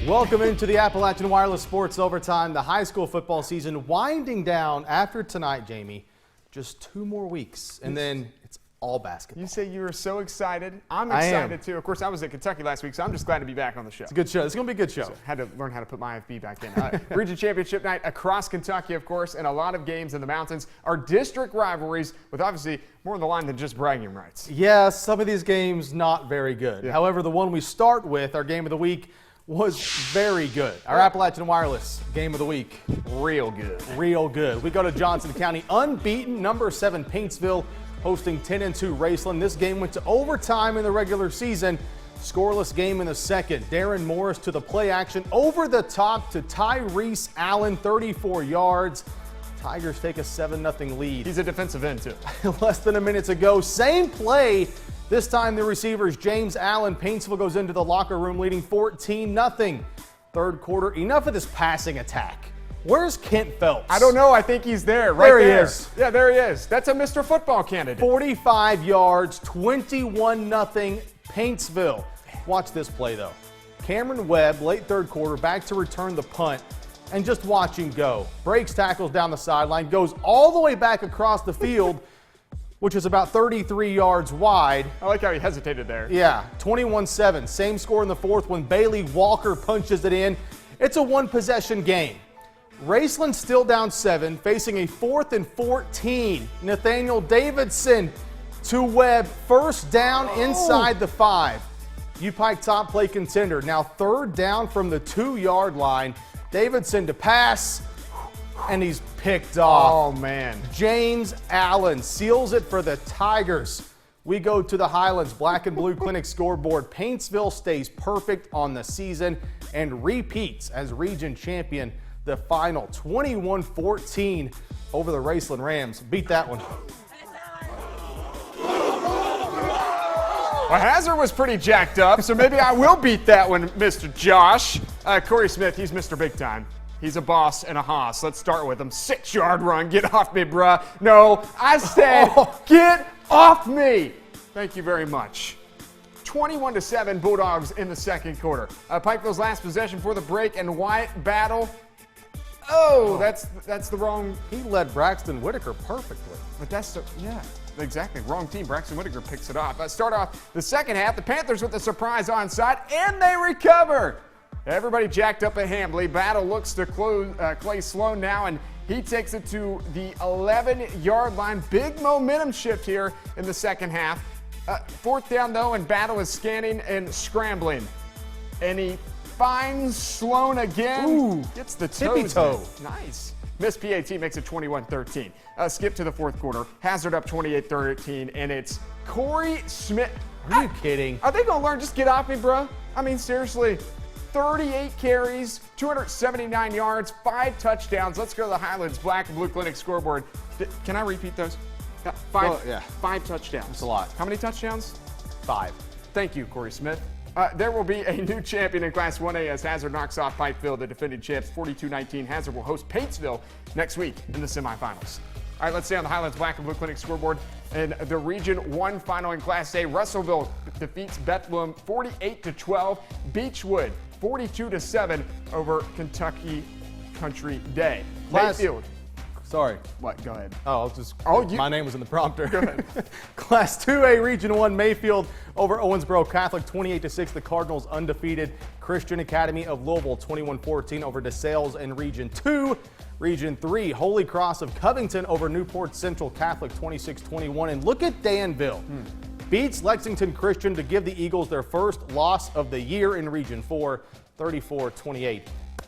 Welcome into the Appalachian Wireless Sports Overtime. The high school football season winding down after tonight, Jamie. Just 2 more weeks, and then it's all basketball. You say you were so excited. I'm excited too. Of course, I was at Kentucky last week, so I'm just glad to be back on the show. It's a good show. It's going to be a good show. So had to learn how to put my IFB back in. Region Championship night across Kentucky, of course, and a lot of games in the mountains. Our district rivalries with obviously more on the line than just bragging rights. Yeah, some of these games not very good. Yeah. However, the one we start with, our game of the week, was very good. Our Appalachian Wireless game of the week. Real good. Real good. We go to Johnson County, unbeaten, number 7 Paintsville, hosting 10-2 Raceland. This game went to overtime in the regular season. Scoreless game in the second. Darren Morris to the play action, over the top to Tyrese Allen, 34 yards. Tigers take a 7-0 lead. He's a defensive end too. Less than a minute to go. Same play. This time the receivers, James Allen. Paintsville goes into the locker room leading 14-0. Third quarter, enough of this passing attack. Where's Kent Phelps? I don't know. I think he's there. Right There he there. is. Yeah, there he is. That's a Mr. Football candidate. 45 yards, 21-0 Paintsville. Watch this play though. Cameron Webb, late third quarter, back to return the punt. And just watch him go. Breaks tackles down the sideline, goes all the way back across the field, which is about 33 yards wide. I like how he hesitated there. Yeah, 21-7. Same score in the fourth when Bailey Walker punches it in. It's a one-possession game. Raceland still down 7, facing a 4th and 14. Nathaniel Davidson to Webb, first down inside the 5. U-Pike top play contender. Now third down from the 2-yard line. Davidson to pass, and he's picked off. Oh, man. James Allen seals it for the Tigers. We go to the Highlands Black and Blue Clinic scoreboard. Paintsville stays perfect on the season and repeats as region champion. The final 21-14 over the Raceland Rams. Beat that one. Well, Hazard was pretty jacked up, so maybe I will beat that one, Mr. Josh. Corey Smith, he's Mr. Big Time. He's a boss and a hoss. Let's start with him. 6-yard run. Get off me, bruh. No, I said get off me. Thank you very much. 21-7 Bulldogs in the second quarter. Pikeville's last possession for the break, and Wyatt Battle. Oh, that's the wrong. He led Braxton Whitaker perfectly. But that's the, yeah, exactly. Wrong team. Braxton Whitaker picks it off. Start off the second half. The Panthers with the surprise onside, and they recover. Everybody jacked up at Hambly. Battle looks to Clay Sloan now, and he takes it to the 11-yard line. Big momentum shift here in the second half. Fourth down, though, and Battle is scanning and scrambling. And he finds Sloan again. Ooh, gets the tippy toes toe. in. Nice. Miss PAT makes it 21-13. Skip to the fourth quarter. Hazard up 28-13, and it's Corey Smith. Are you kidding? Are they going to learn? Just get off me, bro. I mean, seriously. 38 carries, 279 yards, 5 touchdowns. Let's go to the Highlands Black and Blue Clinic scoreboard. Can I repeat those? 5 touchdowns. That's a lot. How many touchdowns? 5. Thank you, Corey Smith. There will be a new champion in Class 1A as Hazard knocks off Pikeville, the defending champs, 42-19. Hazard will host Paintsville next week in the semifinals. All right, let's stay on the Highlands Black and Blue Clinic scoreboard. In the Region 1 final in Class A, Russellville defeats Bethlehem 48-12. Beechwood 42-7 over Kentucky Country Day. Mayfield. Sorry. What? Go ahead. My name was in the prompter. Go ahead. Class 2A Region 1 Mayfield over Owensboro Catholic 28-6. The Cardinals undefeated. Christian Academy of Louisville 21-14 over DeSales in Region 2. Region 3 Holy Cross of Covington over Newport Central Catholic 26-21. And look at Danville. Beats Lexington Christian to give the Eagles their first loss of the year in Region 4, 34-28.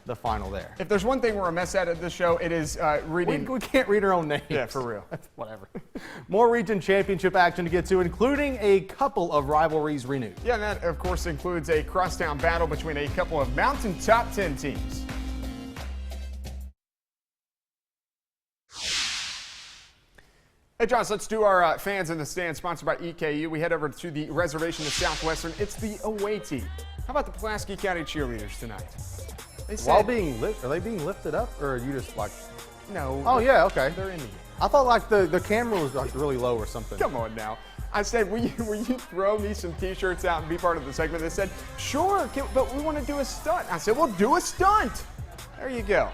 The final there. If there's one thing we're a mess at this show, it is reading. We can't read our own names. Yeah, for real. Whatever. More region championship action to get to, including a couple of rivalries renewed. Yeah, and that, of course, includes a crosstown battle between a couple of Mountain Top 10 teams. Hey, Josh, let's do our fans in the stands, sponsored by EKU. We head over to the reservation of Southwestern. It's the away team. How about the Pulaski County cheerleaders tonight? They said, While being are they being lifted up, or are you just like? No. Oh yeah, okay. They're in the game. I thought like the camera was like really low or something. Come on now. I said, will you throw me some T-shirts out and be part of the segment? They said, sure, but we want to do a stunt. I said, well, do a stunt. There you go.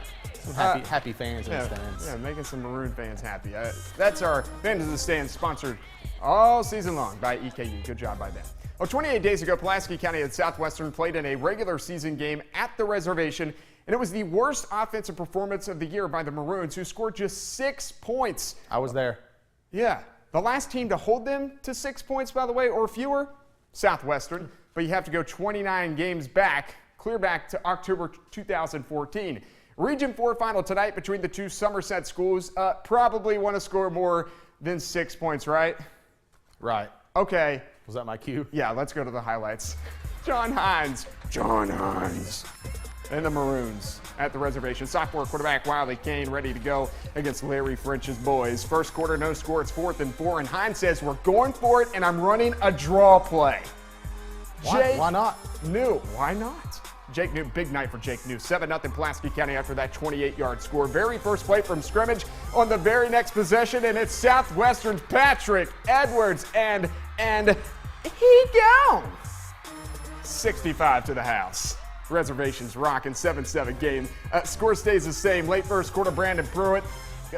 Happy fans in the Yeah, stands. yeah, making some Maroon fans happy. That's our Fans of the Stands, sponsored all season long by EKU. Good job by them. Well, 28 days ago, Pulaski County and Southwestern played in a regular season game at the reservation, and it was the worst offensive performance of the year by the Maroons, who scored just 6 points. I was there. Yeah. The last team to hold them to 6 points, by the way, or fewer, Southwestern. But you have to go 29 games back, clear back to October 2014. Region 4 final tonight between the two Somerset schools. Probably want to score more than 6 points, right? Right. Okay. Was that my cue? Yeah, let's go to the highlights. John Hines. And the Maroons at the reservation. Sophomore quarterback Wiley Kane ready to go against Larry French's boys. First quarter, no score. It's 4th and 4. And Hines says, we're going for it, and I'm running a draw play. Why not? New. Why not? Jake New, big night for Jake New. 7-0 Pulaski County after that 28-yard score. Very first play from scrimmage on the very next possession, and it's Southwestern's Patrick Edwards, and he gone. 65 to the house. Reservations rocking 7-7 game. Score stays the same. Late first quarter, Brandon Pruitt.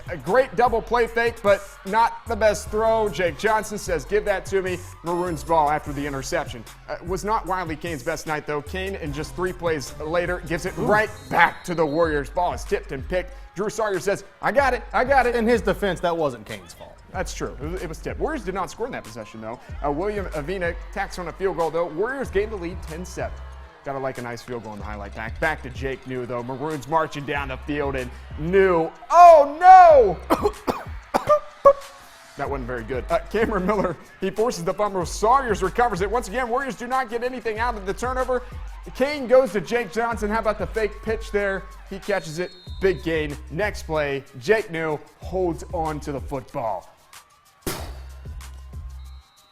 A great double play fake, but not the best throw. Jake Johnson says, give that to me. Maroons ball after the interception. Was not Wiley Kane's best night, though. Kane, in just 3 plays later, gives it right back to the Warriors. Ball is tipped and picked. Drew Sawyer says, I got it. In his defense, that wasn't Kane's fault. That's true. It was tipped. Warriors did not score in that possession, though. William Avina tacks on a field goal, though. Warriors gained the lead 10-7. Gotta like a nice field goal in the highlight pack. Back to Jake New, though. Maroons marching down the field, and New. Oh, no! That wasn't very good. Cameron Miller, he forces the fumble. Sawyers recovers it. Once again, Warriors do not get anything out of the turnover. Kane goes to Jake Johnson. How about the fake pitch there? He catches it. Big gain. Next play, Jake New holds on to the football.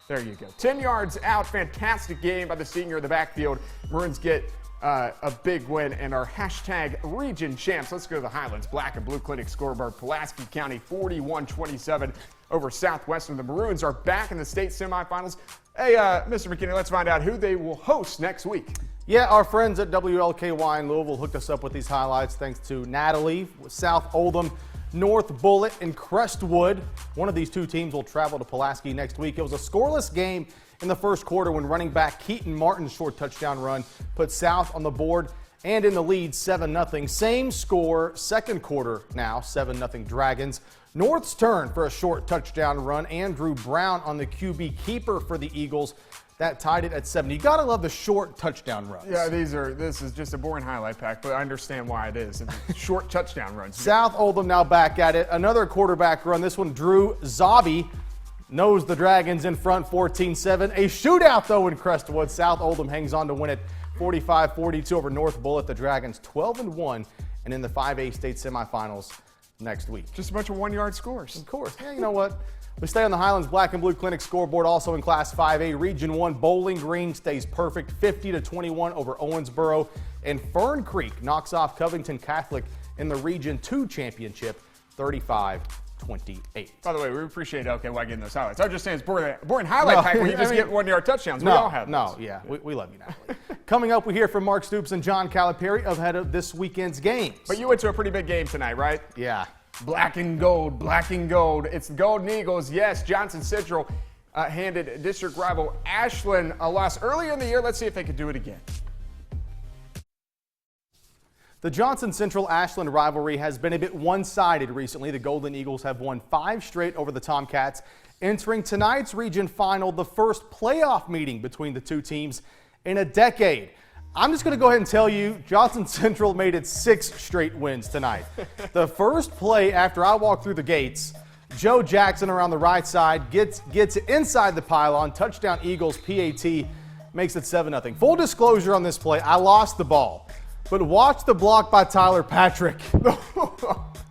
There you go. 10 yards out. Fantastic game by the senior in the backfield. Maroons get a big win and our hashtag region champs. Let's go to the Highlands Black and Blue Clinic scoreboard. Pulaski County 41-27 over Southwestern. The Maroons are back in the state semifinals. Hey, Mr. McKinney, let's find out who they will host next week. Yeah, our friends at WLKY in Louisville hooked us up with these highlights thanks to Natalie with South Oldham, North Bullitt, and Crestwood. One of these two teams will travel to Pulaski next week. It was a scoreless game in the first quarter when running back Keaton Martin's short touchdown run put South on the board and in the lead 7-0. Same score, second quarter now, 7-0 Dragons. North's turn for a short touchdown run. Andrew Brown on the QB keeper for the Eagles. That tied it at 7. You gotta love the short touchdown runs. Yeah, this is just a boring highlight pack, but I understand why it is. Short touchdown runs. South Oldham now back at it. Another quarterback run. This one, Drew Zabi knows the Dragons in front 14-7. A shootout, though, in Crestwood. South Oldham hangs on to win it 45-42 over North Bullitt. The Dragons 12-1 and in the 5A state semifinals next week. Just a bunch of 1-yard scores. Of course. Yeah, you know what? We stay on the Highlands Black and Blue Clinic scoreboard. Also in Class 5A, Region 1, Bowling Green stays perfect, 50-21 over Owensboro. And Fern Creek knocks off Covington Catholic in the Region 2 championship, 35-28. By the way, we appreciate LKY getting those highlights. I was just saying it's boring highlight pack where you just get 1-yard touchdowns. We all have those. Yeah, we love you, Natalie. Coming up, we hear from Mark Stoops and John Calipari ahead of this weekend's games. But you went to a pretty big game tonight, right? Yeah. Black and gold, black and gold. It's the Golden Eagles. Yes, Johnson Central handed district rival Ashland a loss earlier in the year. Let's see if they could do it again. The Johnson Central-Ashland rivalry has been a bit one-sided recently. The Golden Eagles have won 5 straight over the Tomcats. Entering tonight's region final, the first playoff meeting between the two teams in a decade. I'm just going to go ahead and tell you, Johnson Central made it 6 straight wins tonight. The first play after I walked through the gates, Joe Jackson around the right side gets inside the pylon. Touchdown Eagles, PAT makes it 7-0. Full disclosure on this play, I lost the ball. But watch the block by Tyler Patrick.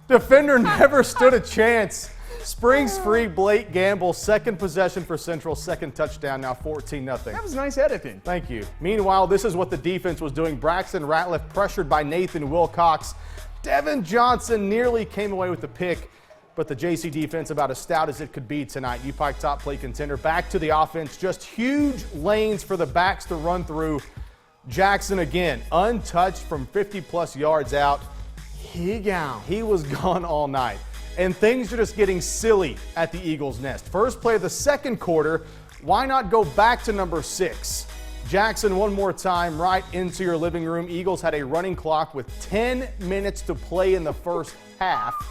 Defender never stood a chance. Springs free, Blake Gamble, second possession for Central, second touchdown, now 14-0. That was nice editing. Thank you. Meanwhile, this is what the defense was doing. Braxton Ratliff pressured by Nathan Wilcox. Devin Johnson nearly came away with the pick. but the JC defense about as stout as it could be tonight. UPike top play contender. Back to the offense. Just huge lanes for the backs to run through. Jackson again, untouched from 50-plus yards out. He was gone all night. And things are just getting silly at the Eagles' nest. First play of the second quarter, why not go back to number 6? Jackson one more time right into your living room. Eagles had a running clock with 10 minutes to play in the first half.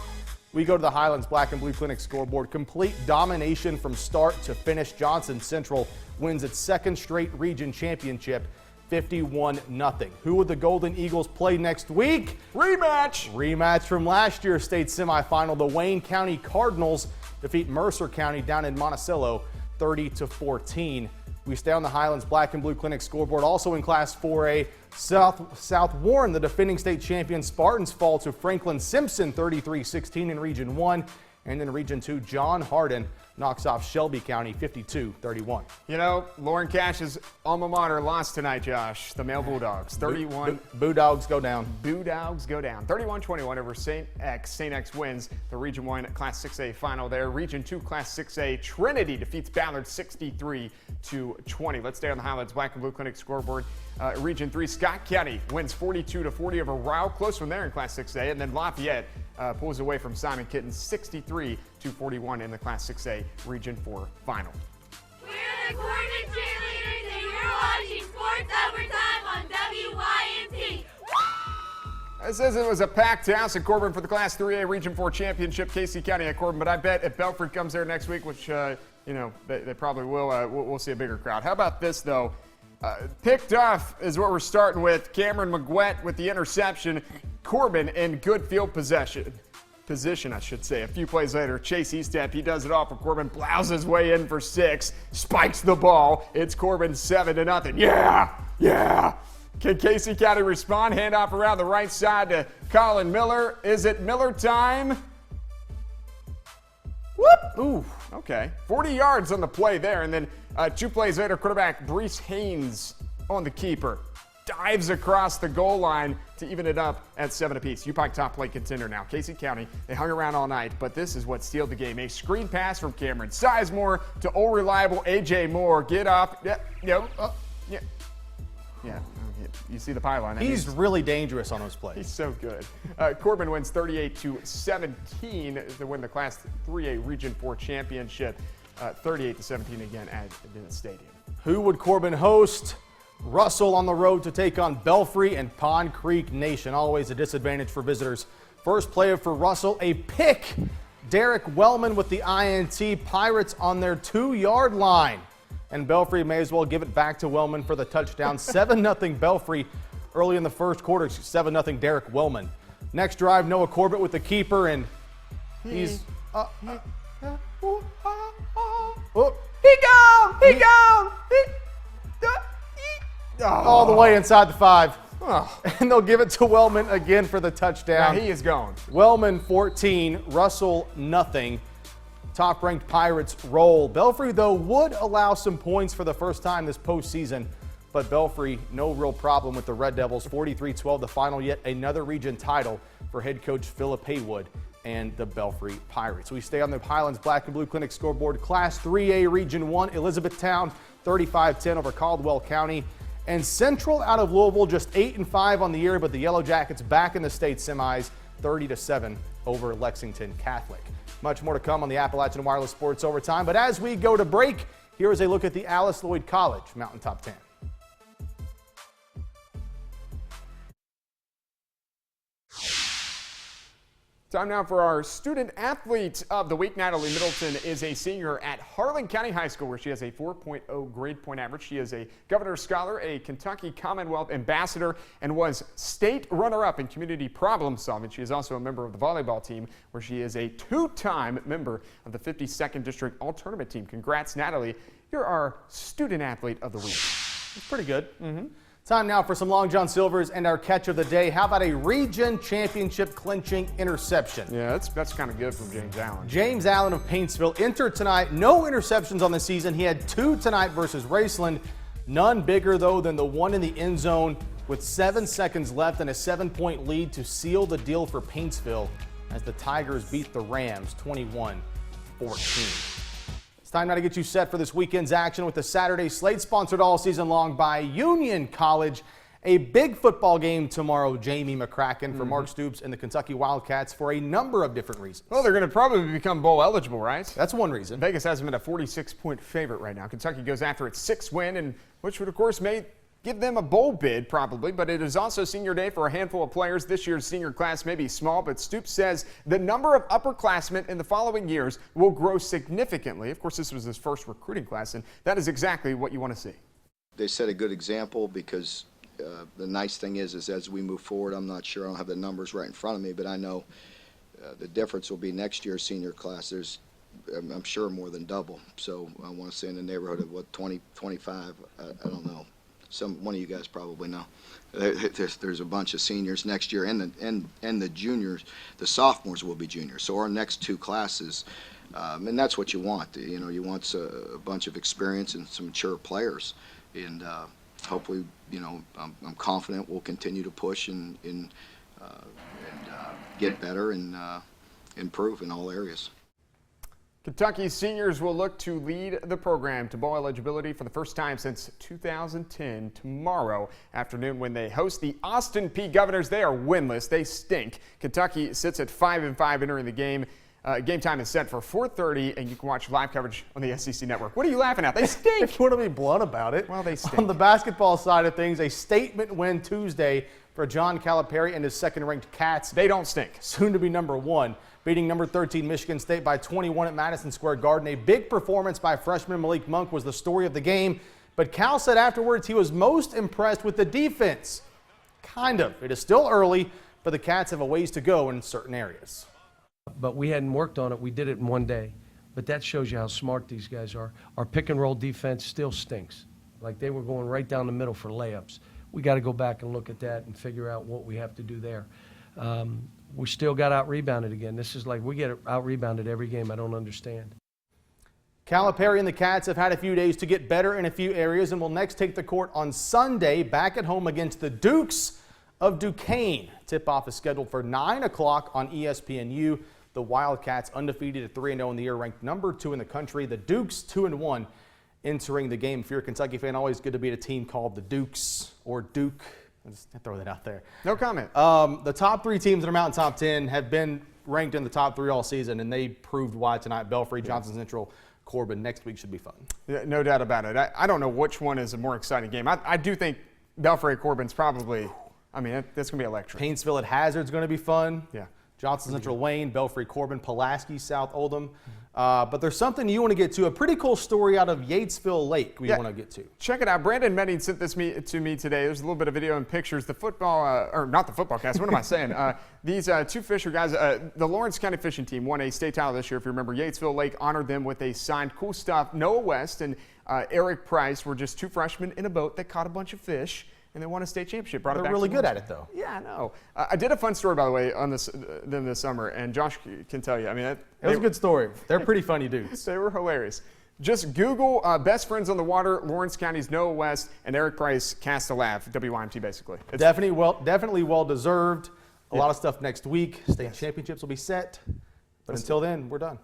We go to the Highlands Black and Blue Clinic scoreboard. Complete domination from start to finish. Johnson Central wins its second straight region championship, 51-0. Who would the Golden Eagles play next week? Rematch from last year's state semifinal. The Wayne County Cardinals defeat Mercer County down in Monticello 30-14. We stay on the Highlands Black and Blue Clinic scoreboard. Also in Class 4A, South Warren, the defending state champion Spartans, fall to Franklin Simpson 33-16 in Region 1. And in Region 2, John Hardin knocks off Shelby County 52-31. You know, Lauren Cash's alma mater lost tonight, Josh. The male Bulldogs, 31. Bulldogs go down. Bulldogs go down. 31-21 over St. X. St. X wins the Region 1 Class 6A final there. Region 2 Class 6A, Trinity defeats Ballard 63-20. Let's stay on the Highlands Black and Blue Clinic scoreboard. Region 3, Scott County wins 42-40 over Ryle. Close one there in Class 6A. And then Lafayette pulls away from Simon Kitten 63-41 in the Class 6A Region 4 final. We're the Corbin Cheerleaders, and you're watching Sports Overtime on WYNT. It says it was a packed house at Corbin for the Class 3A Region 4 Championship, Casey County at Corbin, but I bet if Belford comes there next week, which, they probably will, we'll see a bigger crowd. How about this, though? Picked off is what we're starting with. Cameron McGuett with the interception. Corbin in good field position, I should say. A few plays later, Chase Eastep, he does it all for Corbin, plows his way in for 6, spikes the ball. It's Corbin 7-0. Yeah. Can Casey County respond? Handoff around the right side to Colin Miller. Is it Miller time? Whoop! Ooh, okay. 40 yards on the play there, and then 2 plays later, quarterback Brees Haynes on the keeper. Dives across the goal line to even it up at 7 apiece. UPike top play contender now. Casey County, they hung around all night, but this is what sealed the game. A screen pass from Cameron Sizemore to old reliable A.J. Moore. Get off. Yeah. You see the pylon. He's really dangerous on those plays. He's so good. Corbin wins 38-17 to win the Class 3A Region 4 championship. 38-17 again at the stadium. Who would Corbin host? Russell on the road to take on Belfry and Pond Creek Nation. Always a disadvantage for visitors. First play for Russell, a pick. Derek Wellman with the INT. Pirates on their 2-yard line. And Belfry may as well give it back to Wellman for the touchdown. 7-0 Belfry early in the first quarter. 7-0 Derek Wellman. Next drive, Noah Corbett with the keeper, and he's... He gone! All the way inside the 5. And they'll give it to Wellman again for the touchdown. Now he is gone. Wellman 14, Russell nothing. Top-ranked Pirates roll. Belfry, though, would allow some points for the first time this postseason, but Belfry, no real problem with the Red Devils. 43-12, the final, yet another region title for head coach Philip Haywood and the Belfry Pirates. We stay on the Highlands Black and Blue Clinic scoreboard. Class 3A Region 1, Elizabethtown 35-10 over Caldwell County. And Central out of Louisville, just 8-5 on the year, but the Yellow Jackets back in the state semis, 30-7 over Lexington Catholic. Much more to come on the Appalachian Wireless Sports Overtime. But as we go to break, here is a look at the Alice Lloyd College Mountain Top 10. Time now for our student athlete of the week. Natalie Middleton is a senior at Harlan County High School, where she has a 4.0 grade point average. She is a Governor's Scholar, a Kentucky Commonwealth Ambassador, and was state runner-up in community problem solving. She is also a member of the volleyball team, where she is a 2-time member of the 52nd District All-Tournament team. Congrats, Natalie. You're our student athlete of the week. It's pretty good. Time now for some Long John Silvers and our catch of the day. How about a region championship clinching interception? Yeah, that's kind of good from James Allen. James Allen of Paintsville entered tonight. No interceptions on the season. He had 2 tonight versus Raceland. None bigger, though, than the one in the end zone with 7 seconds left and a 7-point lead to seal the deal for Paintsville. as the Tigers beat the Rams 21-14. It's time now to get you set for this weekend's action with the Saturday slate, sponsored all season long by Union College. A big football game tomorrow. Jamie McCracken for Mark Stoops and the Kentucky Wildcats for a number of different reasons. Well, they're going to probably become bowl eligible, right? That's one reason. Vegas has them at a 46-point favorite right now. Kentucky goes after its 6th win, and which would, of course, may give them a bowl bid probably, but it is also senior day for a handful of players. This year's senior class may be small, but Stoops says the number of upperclassmen in the following years will grow significantly. Of course, this was his first recruiting class, and that is exactly what you want to see. They set a good example because the nice thing is as we move forward, I'm not sure, I don't have the numbers right in front of me, but I know the difference will be next year's senior class. There's, I'm sure, more than double. So I want to say in the neighborhood of, what, 20, 25, I don't know. One of you guys probably know. There's a bunch of seniors next year, and the juniors, the sophomores will be juniors. So our next 2 classes, and that's what you want. You know, you want a bunch of experience and some mature players, and hopefully, you know, I'm confident we'll continue to push and get better and improve in all areas. Kentucky seniors will look to lead the program to bowl eligibility for the first time since 2010 tomorrow afternoon when they host the Austin Peay Governors. They are winless. They stink. Kentucky sits at 5-5 entering the game. Game time is set for 4:30, and you can watch live coverage on the SEC Network. What are you laughing at? They stink. If you want to be blunt about it. Well, they stink. On the basketball side of things, a statement win Tuesday for John Calipari and his second-ranked Cats. They don't stink. Soon to be number 1, beating number 13 Michigan State by 21 at Madison Square Garden. A big performance by freshman Malik Monk was the story of the game, but Cal said afterwards he was most impressed with the defense. Kind of. It is still early, but the Cats have a ways to go in certain areas. But we hadn't worked on it. We did it in one day. But that shows you how smart these guys are. Our pick-and-roll defense still stinks. Like they were going right down the middle for layups. We got to go back and look at that and figure out what we have to do there. We still got out-rebounded again. This is like we get out-rebounded every game. I don't understand. Calipari and the Cats have had a few days to get better in a few areas and will next take the court on Sunday back at home against the Dukes of Duquesne. Tip-off is scheduled for 9 o'clock on ESPNU. The Wildcats undefeated at 3-0 in the year, ranked number 2 in the country. The Dukes 2-1 entering the game. If you're a Kentucky fan, always good to beat a team called the Dukes or Duke. I'll just throw that out there. No comment. The top 3 teams that are out in top 10 have been ranked in the top 3 all season, and they proved why tonight. Belfry, Johnson Central, Corbin. Next week should be fun. Yeah, no doubt about it. I don't know which one is a more exciting game. I do think Belfry Corbin's probably, I mean, that's going to be electric. Paintsville at Hazard's going to be fun. Yeah. Johnson Central Wayne, Belfry Corbin, Pulaski, South Oldham. But there's something you want to get to, a pretty cool story out of Yatesville Lake we want to get to. Check it out. Brandon Medding sent this to me today. There's a little bit of video and pictures. The football, or not the football cast, what am I saying? These 2 fisher guys, the Lawrence County fishing team won a state title this year. If you remember, Yatesville Lake honored them with a signed cool stuff. Noah West and Eric Price were just 2 freshmen in a boat that caught a bunch of fish, and they won a state championship. They're really good at it, though. Yeah, I know. I did a fun story, by the way, on them this summer, and Josh can tell you. I mean, it was a good story. They're pretty funny dudes. They were hilarious. Just Google Best Friends on the Water, Lawrence County's Noah West, and Eric Price Cast a Laugh, WYMT basically. Definitely well deserved. A lot of stuff next week. State championships will be set. But until then, we're done.